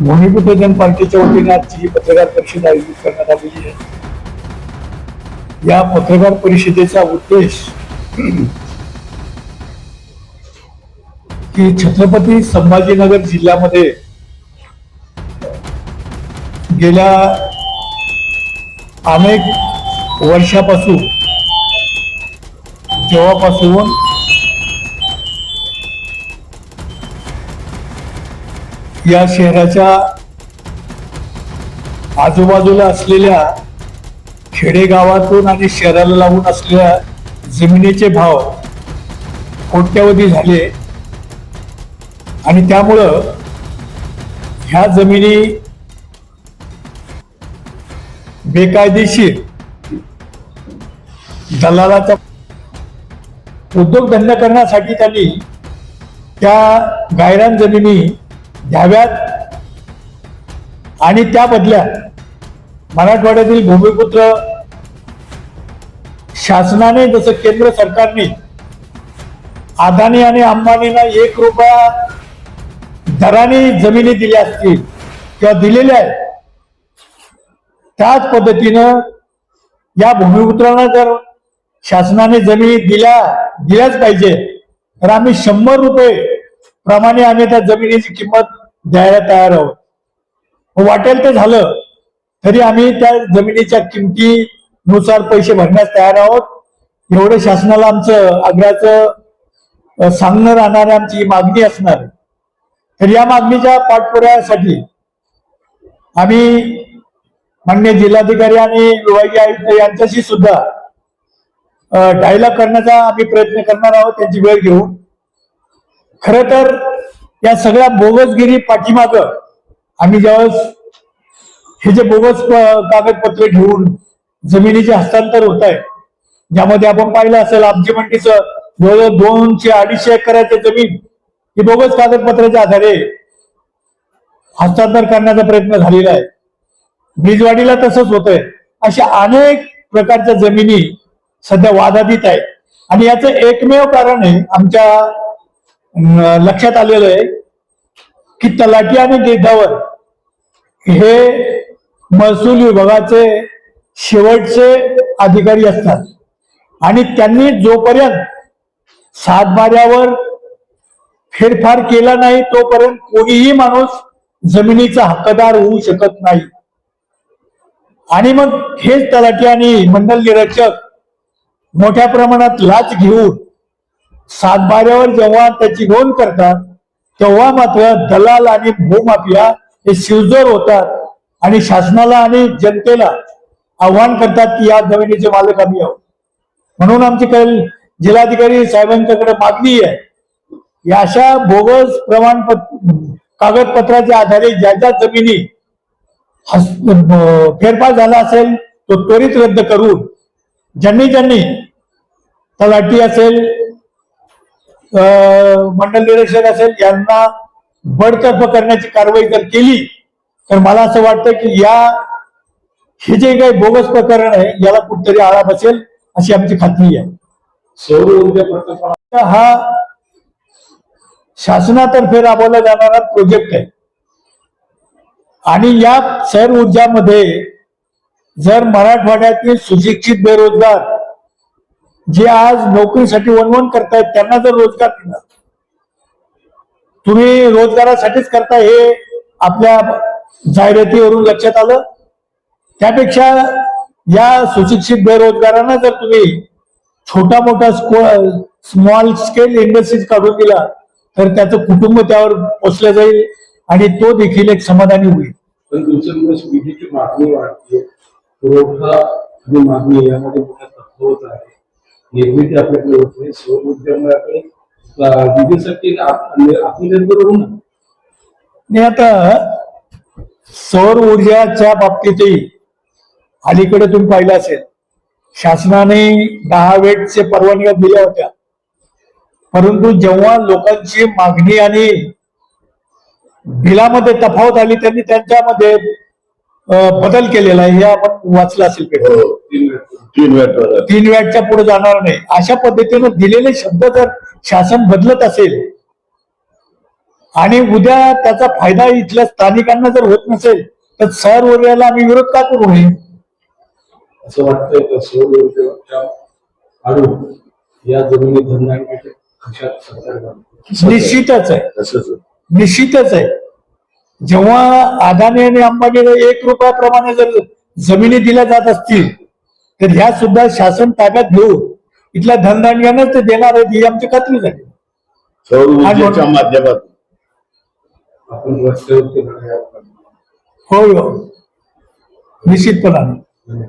भूमिपुत्र जन पार्टीच्या वतीने आजची ही पत्रकार परिषद आयोजित करण्यात आलेली आहे. या पत्रकार परिषदेचा उद्देश की छत्रपती संभाजीनगर जिल्ह्यामध्ये गेल्या अनेक वर्षापासून जेव्हापासून या शहराच्या आजूबाजूला असलेल्या खेडेगावातून आणि शहराला लागून असलेल्या जमिनीचे भाव कोट्यवधी झाले आणि त्यामुळं ह्या जमिनी बेकायदेशीर दलालाचा उद्योगधंदा करण्यासाठी त्यांनी त्या गायरान जमिनी द्याव्यात आणि त्या बदल्यात मराठवाड्यातील भूमिपुत्र शासनाने जसं केंद्र सरकारने अदानी आणि अंबानींना 1 रुपया दराने जमिनी दिल्या असतील किंवा दिलेल्या आहेत, त्याच पद्धतीनं या भूमिपुत्रांना जर शासनाने जमिनी दिल्याच पाहिजे तर आम्ही 100 रुपये प्रमाणे आम्ही त्या जमिनीची किंमत द्यायला तयार आहोत. वाटेल ते झालं तरी आम्ही त्या जमिनीच्या किमतीनुसार पैसे भरण्यास तयार आहोत. एवढं शासनाला आमचं आग्रहाचं सांगणं राहणार, आमची मागणी असणार. तर या मागणीच्या पाठपुराव्यासाठी आम्ही माननीय जिल्हाधिकारी आणि विभागीय आयुक्त यांच्याशी सुद्धा डायलॉग करण्याचा आम्ही प्रयत्न करणार आहोत, त्यांची वेळ घेऊन. खरं तर या सगळ्या बोगसगिरी पाठीमाग आम्ही ज्यावेळेस हे जे बोगस कागदपत्र घेऊन जमिनीचे हस्तांतर होत आहे, ज्यामध्ये आपण पाहिलं असेल आमची मंडीचं जवळजवळ 200-250 एकराची जमीन ही बोगस कागदपत्राच्या आधारे हस्तांतर करण्याचा प्रयत्न झालेला आहे. ब्रिजवाडीला तसंच होतंय. अशा अनेक प्रकारच्या जमिनी सध्या वादातीत आहेत आणि याचं एकमेव कारण आहे आमच्या लक्षात आलेलं आहे की तलाठी आणि गिरदावर हे महसूल विभागाचे शेवटचे अधिकारी असतात आणि त्यांनी जोपर्यंत सातबाऱ्यावर फेरफार केला नाही तोपर्यंत कोणीही माणूस जमिनीचा हक्कदार होऊ शकत नाही. आणि मग हेच तलाठी आणि मंडल निरीक्षक मोठ्या प्रमाणात लाच घेऊन सातबाऱ्यावर जेव्हा त्याची नोंद करतात तेव्हा मात्र दलाल आणि भूमाफिया हे शिवजोर होतात आणि शासनाला आणि जनतेला आव्हान करतात की या जमिनीचे मालक आम्ही आहोत. म्हणून आमची काल जिल्हाधिकारी साहेबांच्याकडे मागणी आहे या अशा बोगस प्रमाणपत्र कागदपत्राच्या आधारे ज्या ज्या जमिनी फेरफार झाला असेल तो त्वरित रद्द करून ज्यांनी तलाठी असेल मंडल निरीक्षक असेल यांना बडतर्फ करण्याची कारवाई जर केली तर मला असं वाटतं की हे जे काही बोगस प्रकरण आहे याला कुठतरी आळा बसेल अशी आमची खात्री आहे. सौर ऊर्जा प्रकल्प हा शासनातर्फे राबवला जाणारा प्रोजेक्ट आहे आणि या सौर ऊर्जामध्ये जर मराठवाड्यातील सुशिक्षित बेरोजगार जे आज नोकरीसाठी वणवण करतायत त्यांना जर रोजगार दिला, तुम्ही रोजगारासाठीच करता हे आपल्या जाहिरातीवरून लक्षात आलं. त्यापेक्षा या सुशिक्षित बेरोजगारांना जर तुम्ही छोटा मोठा स्मॉल स्केल इंडस्ट्रीज काढून दिला तर त्याचं कुटुंब त्यावर पोचलं जाईल आणि तो देखील एक समाधानी होईल. पण दिवसेंदिवस विजेची मागणी वाढते, पुरवठा आणि मागणी यामध्ये मोठा तफावत आहे. निर्मिती आपल्याकडे होते, सौर ऊर्जेमुळे आपण विजेसाठी आत्मनिर्भर होऊ नाही. आता सौर ऊर्जाच्या बाबतीतही अलीकडे तुम्ही पाहिलं असेल शासनाने 10 वेटचे परवानग्या दिल्या होत्या, परंतु जेव्हा लोकांची मागणी आणि बिलामध्ये तफावत आली त्यांनी त्यांच्यामध्ये बदल केलेला आहे. हे आपण वाचलं असेल पेपर. 3 वॅटच्या पुढे जाणार नाही अशा पद्धतीनं दिलेले शब्द जर शासन बदलत असेल आणि उद्या त्याचा फायदा इथल्या स्थानिकांना जर होत नसेल तर सौर ऊर्जेला आम्ही विरोध का करू नये? असं वाटतंय का सौर ऊर्जेच्या आणून या जमिनी धनदांडीच्या खशात सरकार घालतं? निश्चितच आहे, तसंच निश्चितच आहे. जेव्हा अदानी आणि अंबानीला 1 रुपयाप्रमाणे जर जमिनी दिल्या जात असतील तर ह्या सुद्धा शासन ताब्यात घेऊन इथल्या धनदांडग्यांनाच ते देणार आहेत ही आमची खात्री झाली. सौर ऊर्जेच्या माध्यमातून आपण रस्त्यावरती लढाई आपण होय हो, निश्चितपणाने.